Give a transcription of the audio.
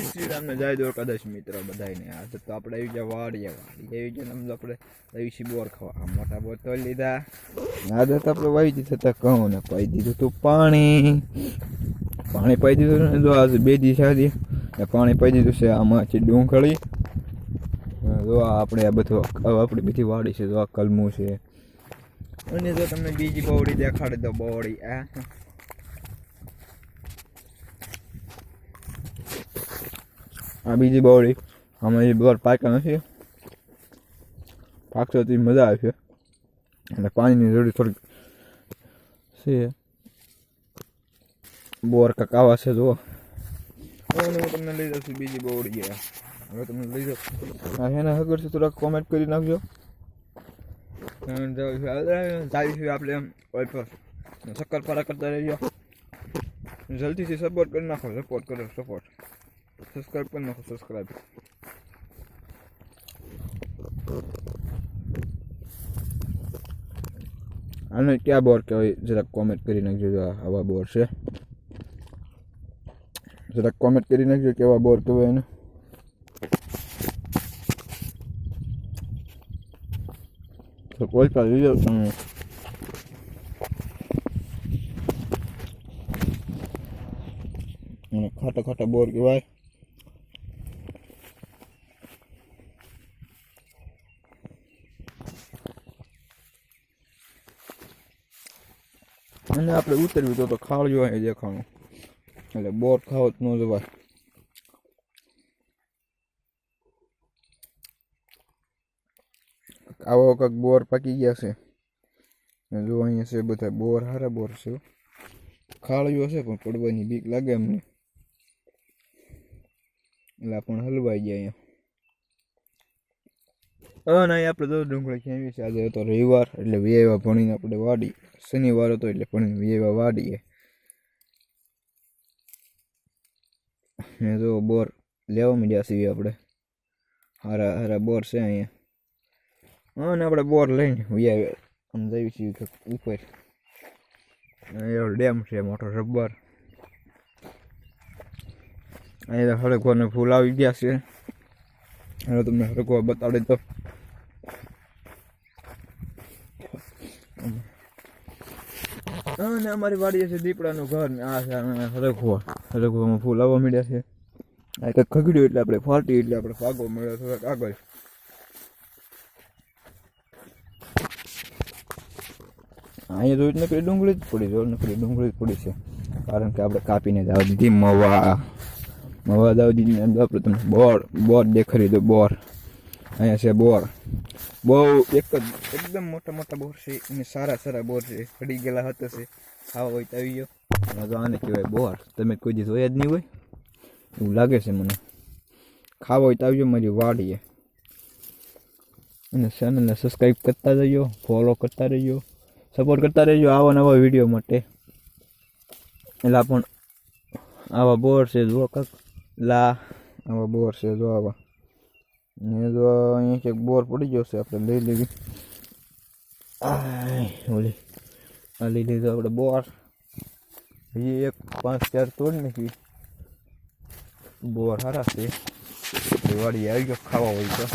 શ્રી રામ ને જય દ્વારકાધીશ મિત્રો બધાને. આજે તો આપણે આવી ગયા વાડીએ આવી ગયા આમ તો આપણે લઈશી બોર ખાવા. આ મોટા બોર તો લીધા. આજે તો આપણે વાવી દીધા હતા ઘઉં ને પાઈ દીધું તું પાણી પાઈ દીધું ને જો આજે 2 દિવસ આથી પાણી પાઈ દીધું છે. આમાં છે ડુંગળી. જો આપણે આ બધું આપણી બીજી વાડી છે. જો આ કલમું છે. અને જો તમને બીજી બોવડી દેખાડે તો બોવડી આ બીજી બોવડી આમાં એ બોર પાક્યા નથી. પાકતો તો મજા આવશે એટલે પાણીની જરૂર થોડીક છે. બોર કકાવા છે જો. હું તમને લઈ જાઉં છું બીજી બોવડી. હવે તમને લઈ જાઉં એના હગર છે થોડાક કોમેન્ટ કરી નાખજો. આપણે એમ શક્કરપારા કરતા રહીજો. જલ્દીથી સપોર્ટ કરી નાખો. સપોર્ટ કરો સપોર્ટ. સબસ્ક્રાઈબ કરી નાખો. સબસ્ક્રાઈબ આને ક્યાં બોર કહેવાય જરાક કોમેન્ટ કરી નાખજો. આવા બોર છે જરાક કોમેન્ટ કરી નાખજો કેવા બોર કહેવાય એને. તો કોઈ પણ લઈ જાઓ તમે. ખાટા ખાટા બોર કહેવાય. અને આપણે ઉતરવી તો ખાવજો અહીં દેખાણું એટલે બોર ખાવો જ ન જવાય. આવો કંઈક બોર પાકી ગયા છે. જો અહીંયા છે બધા બોર. સારા બોર છે. ખાળ્યો છે પણ પડવાની બીક લાગે અમને એટલે પણ હલવાઈ ગયા અહીંયા. અને અહીં આપણે તો ડુંગળી ખેવી છે. આજે હતો રવિવાર એટલે વેવા ભણીને આપણે વાડી. શનિવાર હતો એટલે ભણીને વેવા વાડીએ. ને જો બોર લેવા માંડ્યા છીએ આપણે. હારા હારા બોર છે અહીંયા. અને આપણે બોર લઈને વ્યાવ્યા આમ જઈએ છીએ ઉપર. એવો ડેમ છે મોટો રબર. અહીંયા હરગવાના ફૂલ આવી ગયા છે. હવે તમને હરગવા બતાડી દો. અને અમારી વાડી છે દીપડાનું ઘર ને આ છે હરગવામાં ફૂલ આવવા મળ્યા છે. આ કંઈક ખગડ્યું એટલે આપણે ફાટી એટલે આપણે ભાગવા મળ્યો થોડાક આગળ. અહીંયા જોઈ નકરી ડુંગળી જ પડી. જો નકરી ડુંગળી જ પડી છે કારણ કે આપણે કાપીને દાવ દીધી મવા દાવ દીધી. આપણે તમને બોર દેખાડી દો. બોર અહીંયા છે બોર. બહુ એકદમ મોટા મોટા બોર છે અને સારા સારા બોર છે. પડી ગયેલા હતા છે. ખાવા હોય તો આવી ગયો. તો આને કહેવાય બોર. તમે કોઈ દી જોયા જ નહીં હોય એવું લાગે છે મને. ખાવા હોય તો આવજો મારી વાડીએ. અને ચેનલને સબસ્ક્રાઈબ કરતા રહેજો. ફોલો કરતા રહેજો. સપોર્ટ કરતા રહેજો આવા નવા વિડીયો માટે. એટલે પણ આવા બોર છે જો કાંક આવા બોર છે જો આવા. ને જો અહીંયા કંઈક બોર પડી ગયો છે આપણે લઈ લેવી. ઓલી આ લઈ લીધો આપણે બોર. હજી 5-4 તોડી નાખી. બોર સારા છે. વાડી આવી ગયો ખાવા હોય તો.